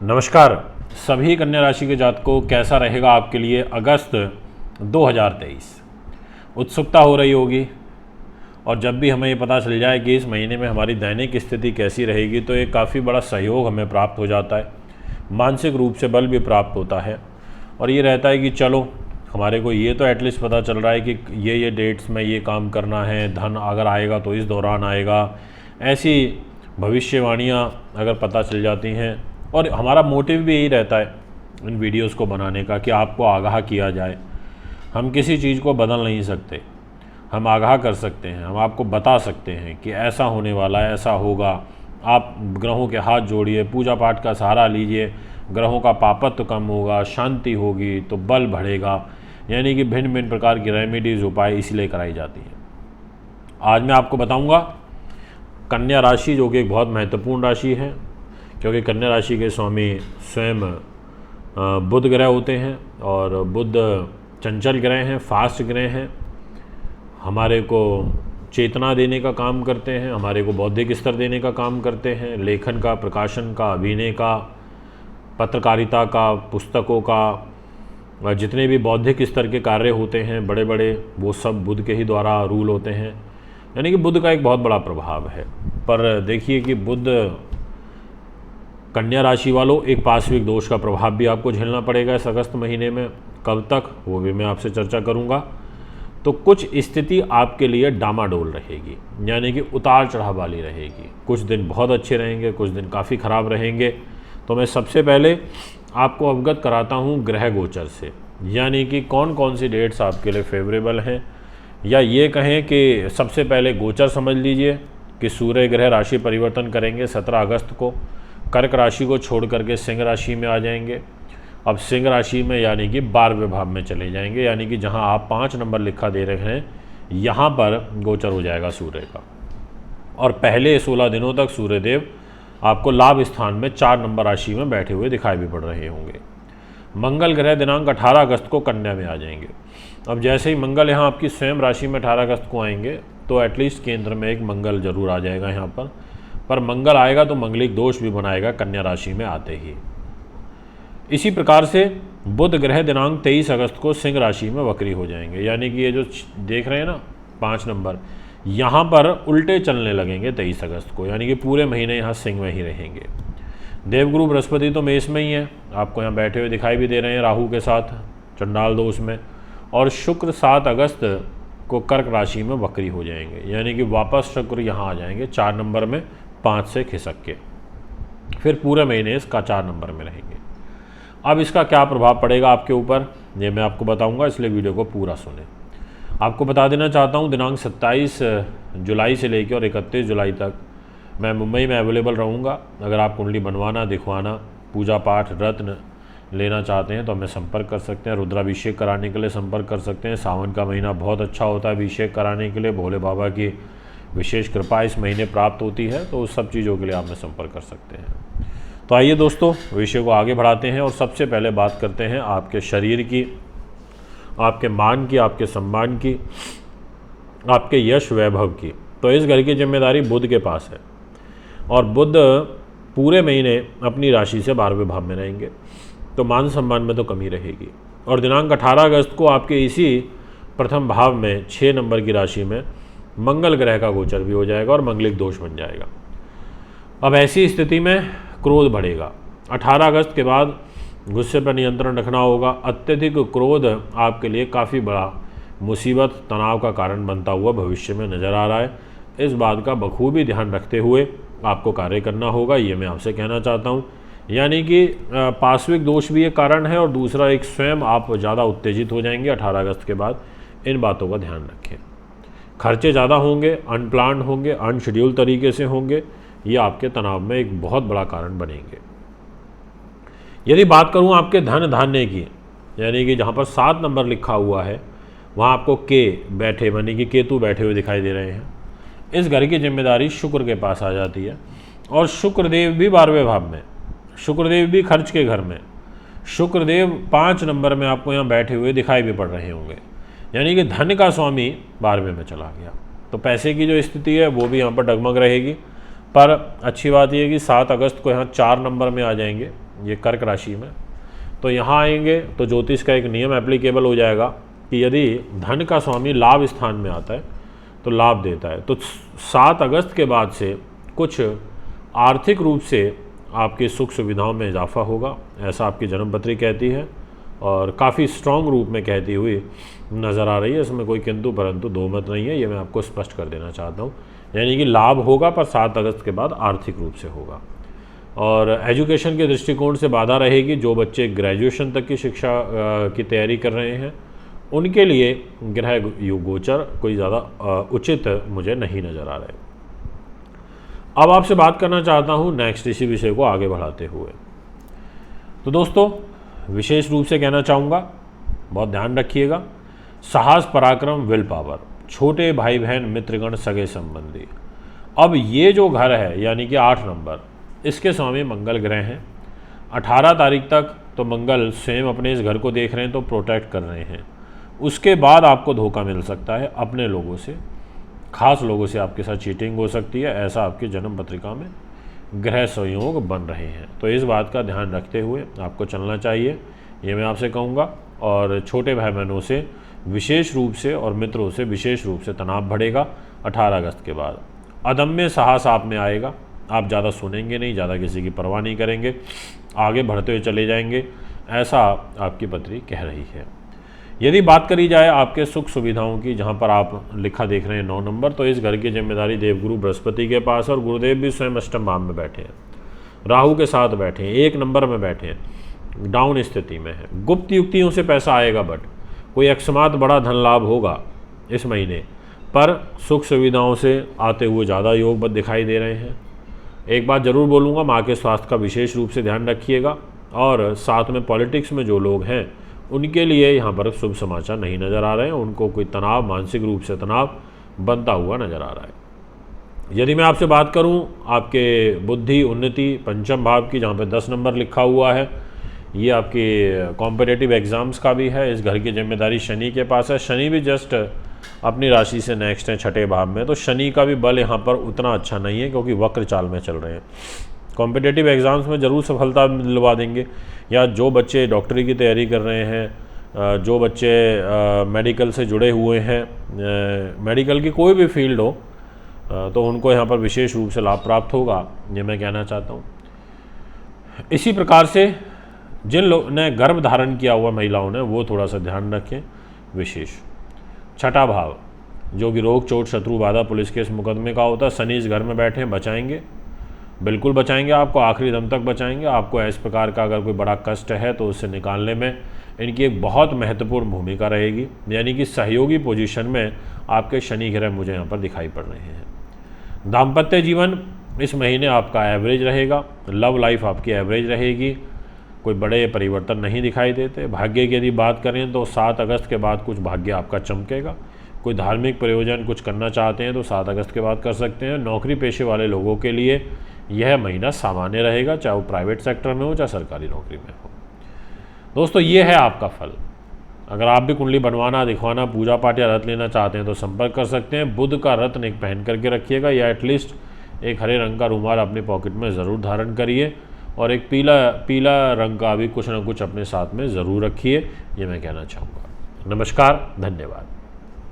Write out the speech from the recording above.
नमस्कार। सभी कन्या राशि के जातकों, कैसा रहेगा आपके लिए अगस्त 2023। उत्सुकता हो रही होगी और जब भी हमें ये पता चल जाए कि इस महीने में हमारी दैनिक स्थिति कैसी रहेगी तो एक काफ़ी बड़ा सहयोग हमें प्राप्त हो जाता है, मानसिक रूप से बल भी प्राप्त होता है और ये रहता है कि चलो हमारे को ये तो एटलीस्ट पता चल रहा है कि ये डेट्स में ये काम करना है, धन अगर आएगा तो इस दौरान आएगा। ऐसी भविष्यवाणियाँ अगर पता चल जाती हैं और हमारा मोटिव भी यही रहता है इन वीडियोस को बनाने का कि आपको आगाह किया जाए। हम किसी चीज़ को बदल नहीं सकते, हम आगाह कर सकते हैं, हम आपको बता सकते हैं कि ऐसा होने वाला है, ऐसा होगा। आप ग्रहों के हाथ जोड़िए, पूजा पाठ का सहारा लीजिए, ग्रहों का पापत्व कम होगा, शांति होगी तो बल बढ़ेगा। यानी कि भिन्न भिन्न प्रकार की रेमेडीज़ उपाय इसलिए कराई जाती हैं। आज मैं आपको बताऊंगा कन्या राशि, जो कि एक बहुत महत्वपूर्ण राशि है क्योंकि कन्या राशि के स्वामी स्वयं बुध ग्रह होते हैं और बुध चंचल ग्रह हैं, फास्ट ग्रह हैं। हमारे को चेतना देने का काम करते हैं, हमारे को बौद्धिक स्तर देने का काम करते हैं, लेखन का, प्रकाशन का, अभिनय का, पत्रकारिता का, पुस्तकों का, जितने भी बौद्धिक स्तर के कार्य होते हैं बड़े बड़े, वो सब बुध के ही द्वारा रूल होते हैं। यानी कि बुध का एक बहुत बड़ा प्रभाव है। पर देखिए कि बुध कन्या राशि वालों, एक पार्श्विक दोष का प्रभाव भी आपको झेलना पड़ेगा इस अगस्त महीने में। कब तक, वो भी मैं आपसे चर्चा करूंगा। तो कुछ स्थिति आपके लिए डामाडोल रहेगी, यानी कि उतार चढ़ाव वाली रहेगी। कुछ दिन बहुत अच्छे रहेंगे, कुछ दिन काफ़ी ख़राब रहेंगे। तो मैं सबसे पहले आपको अवगत कराता हूँ ग्रह गोचर से, यानी कि कौन कौन सी डेट्स आपके लिए फेवरेबल हैं, या ये कहें कि सबसे पहले गोचर समझ लीजिए कि सूर्य ग्रह राशि परिवर्तन करेंगे 17 अगस्त को। कर्क राशि को छोड़ करके सिंह राशि में आ जाएंगे। अब सिंह राशि में यानी कि 12वें भाव में चले जाएंगे, यानी कि जहां आप 5 नंबर लिखा दे रहे हैं यहाँ पर गोचर हो जाएगा सूर्य का। और पहले 16 दिनों तक सूर्यदेव आपको लाभ स्थान में 4 नंबर राशि में बैठे हुए दिखाई भी पड़ रहे होंगे। मंगल ग्रह दिनांक 18 अगस्त को कन्या में आ जाएंगे। अब जैसे ही मंगल यहाँ आपकी स्वयं राशि में 18 अगस्त को आएंगे तो एटलीस्ट केंद्र में एक मंगल जरूर आ जाएगा यहाँ पर मंगल आएगा तो मंगलिक दोष भी बनाएगा कन्या राशि में आते ही। इसी प्रकार से बुध ग्रह दिनांक 23 अगस्त को सिंह राशि में वक्री हो जाएंगे, यानी कि ये जो देख रहे हैं ना 5 नंबर, यहाँ पर उल्टे चलने लगेंगे 23 अगस्त को, यानी कि पूरे महीने यहाँ सिंह में ही रहेंगे। देवगुरु बृहस्पति तो मेष में ही है, आपको यहाँ बैठे हुए दिखाई भी दे रहे हैं राहु के साथ चंडाल दोष में। और शुक्र 7 अगस्त को कर्क राशि में वक्री हो जाएंगे, यानी कि वापस शुक्र यहाँ आ जाएंगे 4 नंबर में 5 से खिसक के, फिर पूरे महीने इसका 4 नंबर में रहेंगे। अब इसका क्या प्रभाव पड़ेगा आपके ऊपर, ये मैं आपको बताऊंगा, इसलिए वीडियो को पूरा सुने। आपको बता देना चाहता हूँ दिनांक 27 जुलाई से लेकर और 31 जुलाई तक मैं मुंबई में अवेलेबल रहूँगा। अगर आप कुंडली बनवाना, दिखवाना, पूजा पाठ, रत्न लेना चाहते हैं तो हमें संपर्क कर सकते हैं। रुद्राभिषेक कराने के लिए संपर्क कर सकते हैं। सावन का महीना बहुत अच्छा होता है अभिषेक कराने के लिए, भोले बाबा की विशेष कृपा इस महीने प्राप्त होती है, तो उस सब चीज़ों के लिए आप में संपर्क कर सकते हैं। तो आइए दोस्तों, विषय को आगे बढ़ाते हैं और सबसे पहले बात करते हैं आपके शरीर की, आपके मान की, आपके सम्मान की, आपके यश वैभव की। तो इस घर की जिम्मेदारी बुध के पास है और बुध पूरे महीने अपनी राशि से 12वें भाव में रहेंगे, तो मान सम्मान में तो कमी रहेगी। और दिनांक 18 अगस्त को आपके इसी प्रथम भाव में 6 नंबर की राशि में मंगल ग्रह का गोचर भी हो जाएगा और मंगलिक दोष बन जाएगा। अब ऐसी स्थिति में क्रोध बढ़ेगा। 18 अगस्त के बाद गुस्से पर नियंत्रण रखना होगा। अत्यधिक क्रोध आपके लिए काफ़ी बड़ा मुसीबत, तनाव का कारण बनता हुआ भविष्य में नज़र आ रहा है। इस बात का बखूबी ध्यान रखते हुए आपको कार्य करना होगा, ये मैं आपसे कहना चाहता हूँ। यानी कि पार्श्विक दोष भी एक कारण है और दूसरा एक स्वयं आप ज़्यादा उत्तेजित हो जाएंगे 18 अगस्त के बाद। इन बातों का ध्यान रखें। खर्चे ज़्यादा होंगे, अनप्लान्ड होंगे, अनशेड्यूल तरीके से होंगे, ये आपके तनाव में एक बहुत बड़ा कारण बनेंगे। यदि बात करूं आपके धन धान्य की, यानी कि जहां पर 7 नंबर लिखा हुआ है वहां आपको के बैठे, यानी कि केतु बैठे हुए दिखाई दे रहे हैं। इस घर की जिम्मेदारी शुक्र के पास आ जाती है और शुक्रदेव भी 12वें भाव में, शुक्रदेव भी खर्च के घर में। शुक्रदेव 5 नंबर में आपको यहाँ बैठे हुए दिखाई भी पड़ रहे होंगे, यानी कि धन का स्वामी 12वें में चला गया। तो पैसे की जो स्थिति है वो भी यहाँ पर डगमग रहेगी। पर अच्छी बात यह है कि 7 अगस्त को यहाँ 4 नंबर में आ जाएंगे ये कर्क राशि में, तो यहाँ आएंगे तो ज्योतिष का एक नियम एप्लीकेबल हो जाएगा कि यदि धन का स्वामी लाभ स्थान में आता है तो लाभ देता है। तो 7 अगस्त के बाद से कुछ आर्थिक रूप से आपकी सुख सुविधाओं में इजाफा होगा, ऐसा आपकी जन्मपत्री कहती है और काफ़ी स्ट्रॉन्ग रूप में कहती हुई नज़र आ रही है। इसमें कोई किंतु परंतु दो मत नहीं है, ये मैं आपको स्पष्ट कर देना चाहता हूँ। यानी कि लाभ होगा पर 7 अगस्त के बाद आर्थिक रूप से होगा। और एजुकेशन के दृष्टिकोण से बाधा रहेगी। जो बच्चे ग्रेजुएशन तक की शिक्षा की तैयारी कर रहे हैं उनके लिए ग्रह गोचर कोई ज़्यादा उचित मुझे नहीं नज़र आ रहे। अब आपसे बात करना चाहता हूँ नेक्स्ट इसी विषय को आगे बढ़ाते हुए। तो दोस्तों विशेष रूप से कहना चाहूँगा, बहुत ध्यान रखिएगा, साहस पराक्रम विल पावर, छोटे भाई बहन मित्रगण सगे संबंधी। अब ये जो घर है यानी कि 8 नंबर, इसके स्वामी मंगल ग्रह हैं। 18 तारीख तक तो मंगल स्वयं अपने इस घर को देख रहे हैं तो प्रोटेक्ट कर रहे हैं। उसके बाद आपको धोखा मिल सकता है अपने लोगों से, खास लोगों से आपके साथ चीटिंग हो सकती है, ऐसा आपकी जन्म पत्रिका में ग्रह संयोग बन रहे हैं। तो इस बात का ध्यान रखते हुए आपको चलना चाहिए, ये मैं आपसे कहूँगा। और छोटे भाई बहनों से विशेष रूप से और मित्रों से विशेष रूप से तनाव बढ़ेगा 18 अगस्त के बाद। अदम्य साहस आप में आएगा, आप ज़्यादा सुनेंगे नहीं, ज़्यादा किसी की परवाह नहीं करेंगे, आगे बढ़ते हुए चले जाएंगे, ऐसा आपकी पत्री कह रही है। यदि बात करी जाए आपके सुख सुविधाओं की, जहाँ पर आप लिखा देख रहे हैं 9 नंबर, तो इस घर की जिम्मेदारी देवगुरु बृहस्पति के पास और गुरुदेव भी स्वयं अष्टम भाव में बैठे हैं, राहु के साथ बैठे हैं, 1 नंबर में बैठे हैं, डाउन स्थिति में है। गुप्त युक्तियों से पैसा आएगा, बट कोई अकस्मात बड़ा धन लाभ होगा इस महीने, पर सुख सुविधाओं से आते हुए ज़्यादा योग दिखाई दे रहे हैं। एक बात ज़रूर बोलूँगा, माँ के स्वास्थ्य का विशेष रूप से ध्यान रखिएगा। और साथ में पॉलिटिक्स में जो लोग हैं उनके लिए यहाँ पर शुभ समाचार नहीं नज़र आ रहे हैं, उनको कोई तनाव, मानसिक रूप से तनाव बनता हुआ नज़र आ रहा है। यदि मैं आपसे बात करूँ आपके बुद्धि उन्नति पंचम भाव की, जहाँ पे 10 नंबर लिखा हुआ है, ये आपके कॉम्पिटिटिव एग्ज़ाम्स का भी है। इस घर की जिम्मेदारी शनि के पास है। शनि भी जस्ट अपनी राशि से नेक्स्ट है 6ठे भाव में, तो शनि का भी बल यहाँ पर उतना अच्छा नहीं है क्योंकि वक्र चाल में चल रहे हैं। कॉम्पिटिटिव एग्ज़ाम्स में ज़रूर सफलता दिलवा देंगे, या जो बच्चे डॉक्टरी की तैयारी कर रहे हैं, जो बच्चे मेडिकल से जुड़े हुए हैं, मेडिकल की कोई भी फील्ड हो, तो उनको यहाँ पर विशेष रूप से लाभ प्राप्त होगा, ये मैं कहना चाहता हूँ। इसी प्रकार से जिन लोग ने गर्भ धारण किया हुआ महिलाओं ने, वो थोड़ा सा ध्यान रखें विशेष। 6ठा भाव जो कि रोग चोट शत्रु बाधा पुलिस केस मुकदमे का होता है, शनि इस घर में बैठे हैं, बचाएंगे, बिल्कुल बचाएंगे, आपको आखिरी दम तक बचाएंगे। आपको इस प्रकार का अगर कोई बड़ा कष्ट है तो उससे निकालने में इनकी एक बहुत महत्वपूर्ण भूमिका रहेगी। यानी कि सहयोगी पोजीशन में आपके शनि ग्रह मुझे यहाँ पर दिखाई पड़ रहे हैं। दाम्पत्य जीवन इस महीने आपका एवरेज रहेगा, लव लाइफ आपकी एवरेज रहेगी, कोई बड़े परिवर्तन नहीं दिखाई देते। भाग्य की यदि बात करें तो 7 अगस्त के बाद कुछ भाग्य आपका चमकेगा। कोई धार्मिक प्रयोजन कुछ करना चाहते हैं तो 7 अगस्त के बाद कर सकते हैं। नौकरी पेशे वाले लोगों के लिए यह महीना सामान्य रहेगा, चाहे वो प्राइवेट सेक्टर में हो चाहे सरकारी नौकरी में हो। दोस्तों ये है आपका फल। अगर आप भी कुंडली बनवाना, दिखवाना, पूजा पाठ या रत्न लेना चाहते हैं तो संपर्क कर सकते हैं। बुध का रत्न एक पहन करके रखिएगा, या एटलीस्ट एक हरे रंग का रुमाल अपनी पॉकेट में ज़रूर धारण करिए, और एक पीला रंग का भी कुछ ना कुछ अपने साथ में ज़रूर रखिए, ये मैं कहना चाहूँगा। नमस्कार, धन्यवाद।